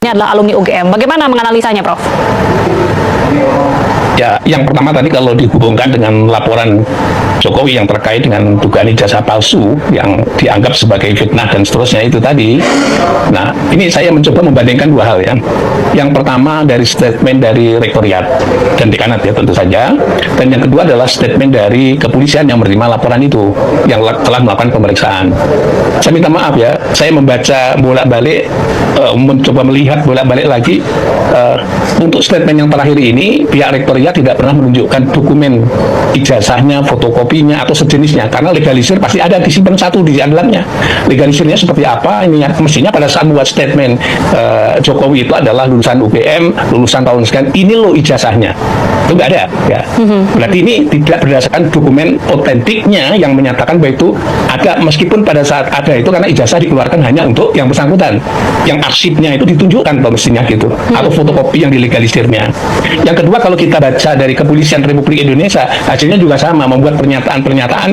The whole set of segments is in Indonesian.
Ini adalah alumni UGM. Bagaimana menganalisanya, Prof? Ya, yang pertama tadi kalau dihubungkan dengan laporan Jokowi yang terkait dengan dugaan ijazah palsu yang dianggap sebagai fitnah dan seterusnya itu tadi. Nah, ini saya mencoba membandingkan dua hal ya. Yang pertama dari statement dari Rektoriat dan Dekanat ya tentu saja. Dan yang kedua adalah statement dari kepolisian yang menerima laporan itu, yang telah melakukan pemeriksaan. Saya minta maaf ya, saya membaca bolak-balik, mencoba melihat bolak-balik lagi. Untuk statement yang terakhir ini, pihak Rektoriat tidak pernah menunjukkan dokumen ijazahnya, fotokopinya atau sejenisnya, karena legalisir pasti ada disimpan satu di dalamnya. Legalisirnya seperti apa? Ini mestinya pada saat membuat statement Jokowi itu adalah lulusan UGM, lulusan tahun sekian, ini loh ijazahnya. Itu nggak ada ya. Berarti ini tidak berdasarkan dokumen otentiknya yang menyatakan bahwa itu ada, meskipun pada saat ada itu karena ijazah dikeluarkan hanya untuk yang bersangkutan, yang arsipnya itu ditunjukkan mestinya gitu, atau fotokopi yang dilegalisirnya. Yang kedua, kalau kita baca dari Kepolisian Republik Indonesia, hasilnya juga sama, membuat pernyataan-pernyataan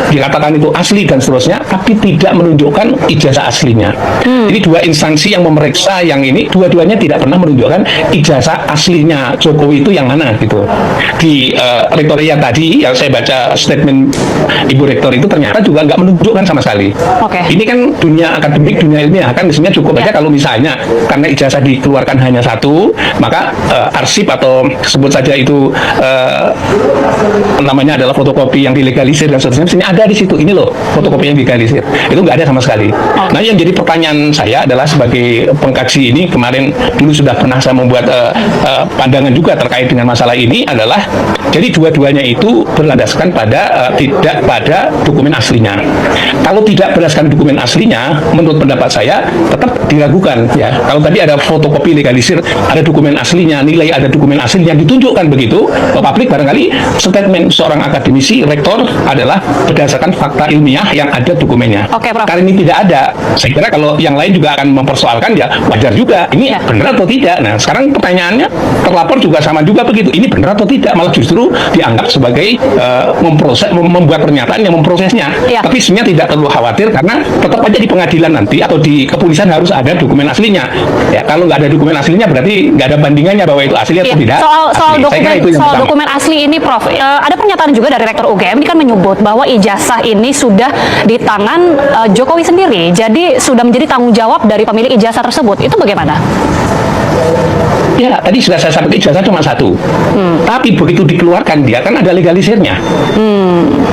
dikatakan itu asli dan seterusnya, tapi tidak menunjukkan ijazah aslinya. Ini dua instansi yang memeriksa yang ini, dua-duanya tidak pernah menunjukkan ijazah aslinya Jokowi itu yang mana gitu. Di Rektoriat tadi yang saya baca statement Ibu Rektor itu ternyata juga nggak menunjukkan sama sekali. Ini kan dunia akademik, dunia ilmiah, kan mestinya cukup aja kalau misalnya karena ijazah dikeluarkan hanya satu, maka arsip atau sebut saja itu namanya adalah fotokopi yang dilegalisir dan seterusnya, mestinya ada di situ. Ini loh fotokopi yang dilegalisir, itu nggak ada sama sekali. Nah, yang jadi pertanyaan saya adalah sebagai pengkaji ini, kemarin dulu sudah pernah saya membuat pandangan juga terkait dengan masalah ini adalah, jadi dua-duanya itu berlandaskan pada tidak pada dokumen aslinya. Kalau tidak berdasarkan dokumen aslinya, menurut pendapat saya tetap diragukan ya. Kalau tadi ada fotokopi legalisir, ada dokumen aslinya, nilai ada dokumen aslinya ditunjukkan begitu ke publik, barangkali statement seorang akademisi rektor adalah berdasarkan fakta ilmiah yang ada dokumennya. Karena ini tidak ada, saya kira kalau yang lain juga akan mempersoalkan ya wajar juga, ini benar atau tidak. Nah, sekarang pertanyaannya, terlapor juga sama juga begitu, ini benar atau tidak, malah justru dianggap sebagai membuat pernyataan yang memprosesnya. Tapi sebenarnya tidak perlu khawatir, karena tetap aja di pengadilan nanti atau di kepolisian harus ada dokumen aslinya ya. Kalau nggak ada dokumen aslinya berarti nggak ada bandingannya bahwa itu asli atau tidak. Soal dokumen asli ini, Prof, ada pernyataan juga dari Rektor UGM ini kan menyebut bahwa ijazah ini sudah di tangan Jokowi sendiri, jadi sudah menjadi tanggung jawab dari pemilik ijazah tersebut. Itu bagaimana? Ya, tadi sudah saya sampaikan ijazah cuma satu. Tapi begitu dikeluarkan dia kan ada legalisirnya.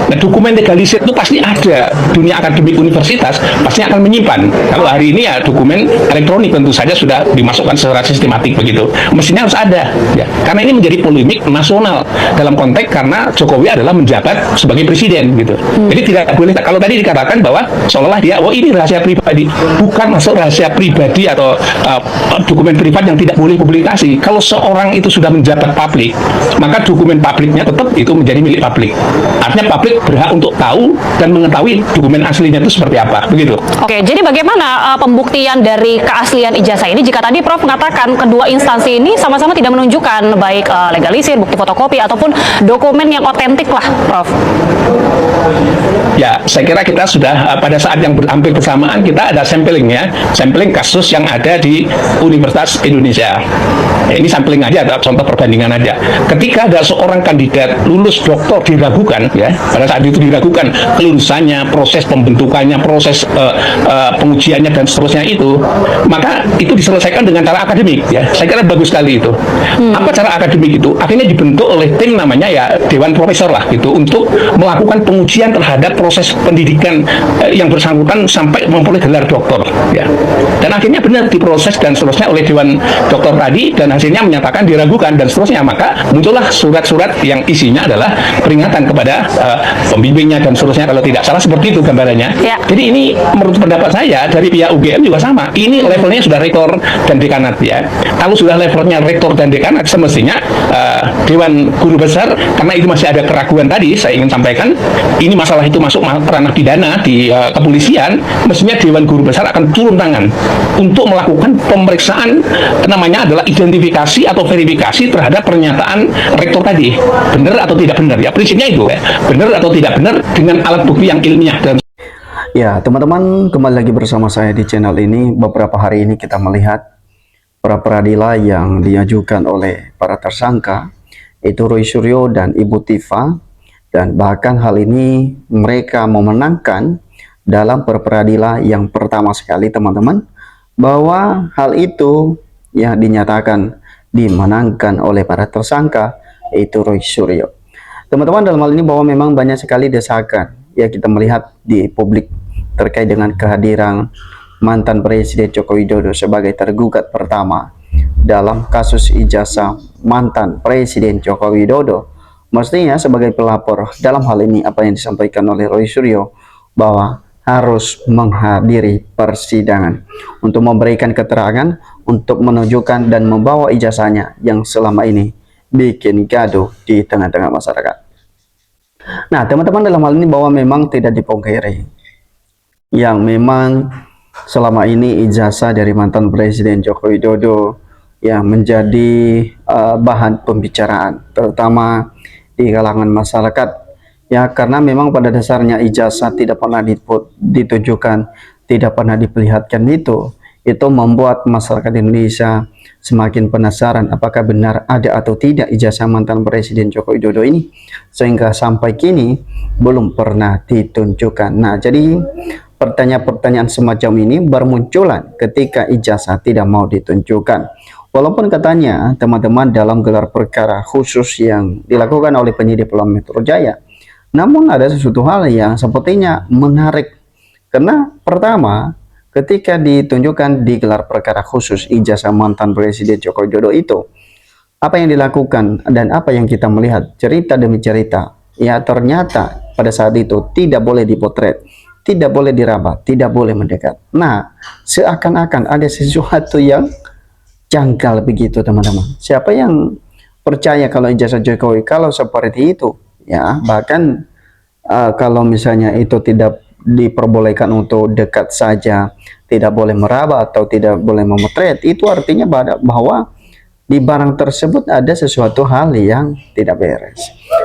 Nah, dokumen legalisir itu pasti ada. Dunia akademik universitas pasti akan menyimpan. Kalau hari ini ya dokumen elektronik tentu saja sudah dimasukkan secara sistematik begitu. Mestinya harus ada. Ya. Karena ini menjadi polemik nasional dalam konteks karena Jokowi adalah menjabat sebagai presiden gitu. Jadi tidak boleh, kalau tadi dikatakan bahwa seolah dia, oh ini rahasia pribadi. Bukan masuk rahasia pribadi atau dokumen privat yang tidak boleh publikasi. Kalau seorang itu sudah menjabat publik, maka dokumen publiknya tetap itu menjadi milik publik. Artinya publik berhak untuk tahu dan mengetahui dokumen aslinya itu seperti apa, begitu. Oke, jadi bagaimana pembuktian dari keaslian ijazah ini jika tadi Prof mengatakan kedua instansi ini sama-sama tidak menunjukkan baik legalisir, bukti fotokopi ataupun dokumen yang otentik lah, Prof? Ya, saya kira kita sudah pada saat yang hampir bersamaan kita ada samplingnya, sampling kasus yang ada di Universitas Indonesia. Ini sampling aja, ada contoh perbandingan aja. Ketika ada seorang kandidat lulus doktor diragukan, ya, pada saat itu diragukan kelulusannya, proses pembentukannya, proses pengujiannya dan seterusnya itu, maka itu diselesaikan dengan cara akademik, ya. Saya kira bagus sekali itu. Apa cara akademik itu? Akhirnya dibentuk oleh tim namanya ya Dewan Profesor lah, gitu, untuk melakukan pengujian terhadap proses pendidikan yang bersangkutan sampai memperoleh gelar doktor, ya. Dan akhirnya benar diproses dan seterusnya oleh Dewan Doktor tadi, dan hasilnya menyatakan diragukan dan seterusnya. Maka muncullah surat-surat yang isinya adalah peringatan kepada pembimbingnya dan seterusnya, kalau tidak salah seperti itu gambarannya. Jadi ini menurut pendapat saya dari pihak UGM juga sama. Ini levelnya sudah rektor dan dekanat, ya. Kalau sudah levelnya rektor dan dekanat, semestinya Dewan Guru Besar, karena itu masih ada keraguan tadi, saya ingin sampaikan, ini masalah itu masuk ranah pidana di kepolisian, mestinya Dewan Guru Besar akan turun tangan untuk melakukan pemeriksaan, namanya adalah identifikasi atau verifikasi terhadap pernyataan rektor tadi, benar atau tidak benar, ya. Prinsipnya itu, ya, benar atau tidak benar dengan alat bukti yang ilmiah. Dan ya, teman-teman, kembali lagi bersama saya di channel ini. Beberapa hari ini kita melihat pra peradilan yang diajukan oleh para tersangka, itu Roy Suryo dan Ibu Tifa, dan bahkan hal ini mereka memenangkan dalam pra peradilan yang pertama sekali, teman-teman, bahwa hal itu ya dinyatakan dimenangkan oleh para tersangka, yaitu Roy Suryo. Teman-teman, dalam hal ini bahwa memang banyak sekali desakan ya kita melihat di publik terkait dengan kehadiran mantan Presiden Joko Widodo sebagai tergugat pertama dalam kasus ijazah mantan Presiden Joko Widodo. Mestinya sebagai pelapor dalam hal ini apa yang disampaikan oleh Roy Suryo bahwa harus menghadiri persidangan untuk memberikan keterangan, untuk menunjukkan dan membawa ijazahnya yang selama ini bikin gaduh di tengah-tengah masyarakat. Nah, teman-teman, dalam hal ini bahwa memang tidak dipungkiri yang memang selama ini ijazah dari mantan Presiden Joko Widodo yang menjadi bahan pembicaraan terutama di kalangan masyarakat ya, karena memang pada dasarnya ijazah tidak pernah ditunjukkan, tidak pernah diperlihatkan, itu membuat masyarakat Indonesia semakin penasaran apakah benar ada atau tidak ijazah mantan Presiden Joko Widodo ini, sehingga sampai kini belum pernah ditunjukkan. Nah, jadi pertanyaan-pertanyaan semacam ini bermunculan ketika ijazah tidak mau ditunjukkan. Walaupun katanya teman-teman dalam gelar perkara khusus yang dilakukan oleh penyidik Polda Metro Jaya, namun ada sesuatu hal yang sepertinya menarik. Karena pertama, ketika ditunjukkan di gelar perkara khusus ijazah mantan Presiden Joko Widodo itu, apa yang dilakukan dan apa yang kita melihat cerita demi cerita, ya ternyata pada saat itu tidak boleh dipotret, tidak boleh diraba, tidak boleh mendekat. Nah, seakan-akan ada sesuatu yang janggal begitu, teman-teman. Siapa yang percaya kalau ijazah Jokowi kalau seperti itu, ya bahkan kalau misalnya itu tidak diperbolehkan untuk dekat saja, tidak boleh meraba atau tidak boleh memotret, itu artinya bahwa di barang tersebut ada sesuatu hal yang tidak beres.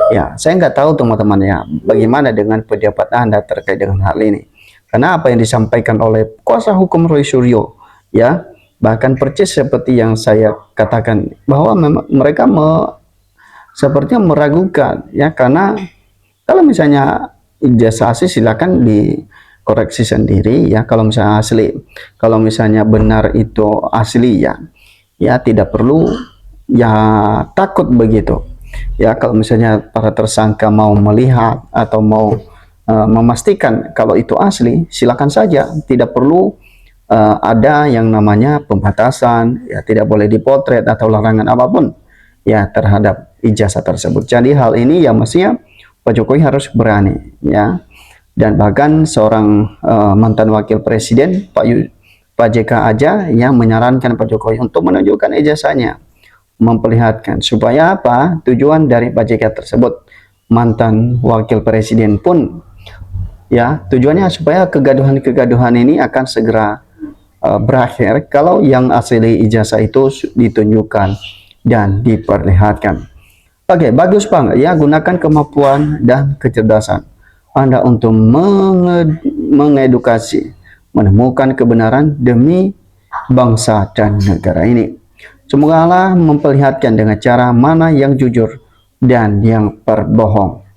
Ya, saya nggak tahu teman-teman ya, bagaimana dengan pendapat Anda terkait dengan hal ini. Karena apa yang disampaikan oleh kuasa hukum Roy Suryo, ya, bahkan persis seperti yang saya katakan bahwa mereka sepertinya meragukan, ya, karena kalau misalnya ijazah asli silakan dikoreksi sendiri ya, kalau misalnya asli, kalau misalnya benar itu asli ya tidak perlu ya takut begitu ya. Kalau misalnya para tersangka mau melihat atau mau memastikan kalau itu asli, silakan saja, tidak perlu ada yang namanya pembatasan ya, tidak boleh dipotret atau larangan apapun ya terhadap ijazah tersebut. Jadi hal ini ya mestinya Pak Jokowi harus berani ya, dan bahkan seorang mantan wakil presiden Pak JK aja yang menyarankan Pak Jokowi untuk menunjukkan ijazahnya, memperlihatkan supaya apa, tujuan dari Pak JK tersebut, mantan wakil presiden pun ya tujuannya supaya kegaduhan-kegaduhan ini akan segera berakhir kalau yang asli ijazah itu ditunjukkan dan diperlihatkan. Oke, bagus Bang. Ya, gunakan kemampuan dan kecerdasan Anda untuk mengedukasi, menemukan kebenaran demi bangsa dan negara ini. Semoga Allah memperlihatkan dengan cara mana yang jujur dan yang berbohong.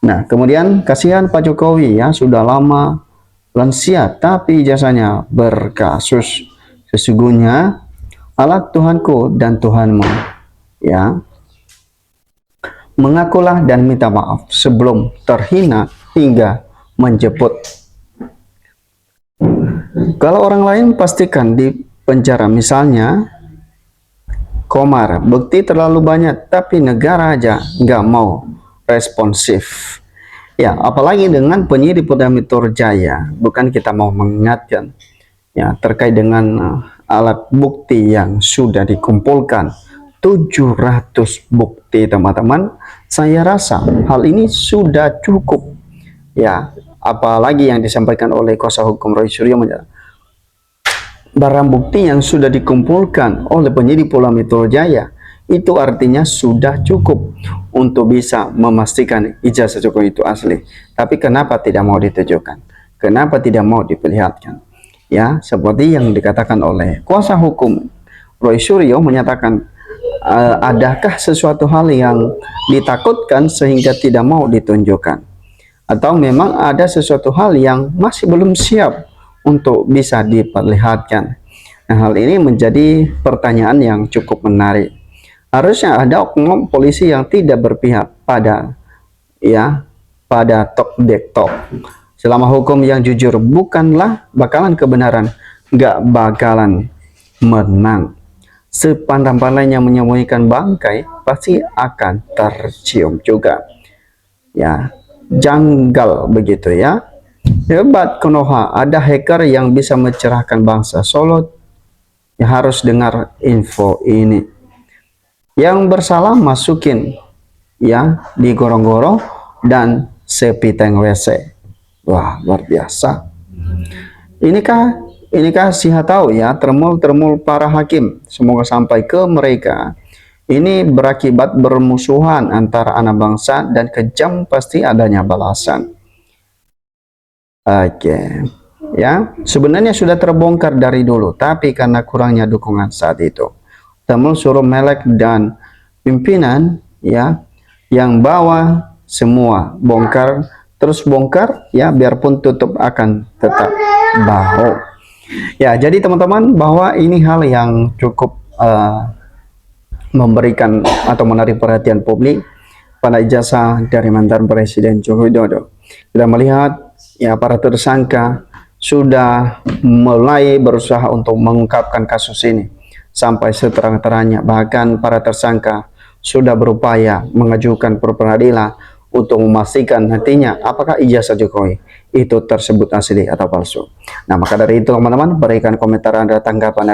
Nah, kemudian kasihan Pak Jokowi ya, sudah lama lansia tapi ijazahnya berkasus. Sesungguhnya Allah Tuhanku dan Tuhanmu ya. Mengakulah dan minta maaf sebelum terhina hingga menjemput. Kalau orang lain pastikan di penjara, misalnya Komar, bukti terlalu banyak tapi negara aja nggak mau responsif. Ya, apalagi dengan penyidik Polda Metro Jaya, bukan kita mau mengingatkan ya terkait dengan alat bukti yang sudah dikumpulkan 700 bukti, teman-teman. Saya rasa hal ini sudah cukup ya, apalagi yang disampaikan oleh kuasa hukum Roy Suryo, barang bukti yang sudah dikumpulkan oleh penyidik Polda Metro Jaya itu artinya sudah cukup untuk bisa memastikan ijazah Jokowi itu asli. Tapi kenapa tidak mau ditunjukkan? Kenapa tidak mau diperlihatkan? Ya, seperti yang dikatakan oleh kuasa hukum Roy Suryo menyatakan, adakah sesuatu hal yang ditakutkan sehingga tidak mau ditunjukkan? Atau memang ada sesuatu hal yang masih belum siap untuk bisa diperlihatkan? Nah, hal ini menjadi pertanyaan yang cukup menarik. Harusnya ada oknum polisi yang tidak berpihak pada tok dektok. Selama hukum yang jujur bukanlah bakalan kebenaran, nggak bakalan menang. Sepandang-pandangnya menyembunyikan bangkai pasti akan tercium juga. Ya, janggal begitu ya. Hebat Konoha, ada hacker yang bisa mencerahkan bangsa Solo. Ya, harus dengar info ini. Yang bersalah masukin ya di gorong-gorong dan sepiteng WC. Wah, luar biasa. Inikah siha tahu ya, termul para hakim. Semoga sampai ke mereka. Ini berakibat bermusuhan antara anak bangsa dan kejam pasti adanya balasan. Oke. Ya, sebenarnya sudah terbongkar dari dulu, tapi karena kurangnya dukungan saat itu. Temul suruh melek dan pimpinan ya yang bawa semua bongkar terus bongkar ya, biarpun tutup akan tetap bahu. Ya, jadi teman-teman, bahwa ini hal yang cukup memberikan atau menarik perhatian publik pada ijazah dari mantan Presiden Joko Widodo. Kita melihat ya para tersangka sudah mulai berusaha untuk mengungkapkan kasus ini sampai seterang-terangnya. Bahkan para tersangka sudah berupaya mengajukan pra peradilan untuk memastikan nantinya apakah ijazah Jokowi itu tersebut asli atau palsu. Nah, maka dari itu teman-teman, berikan komentar Anda, tanggapan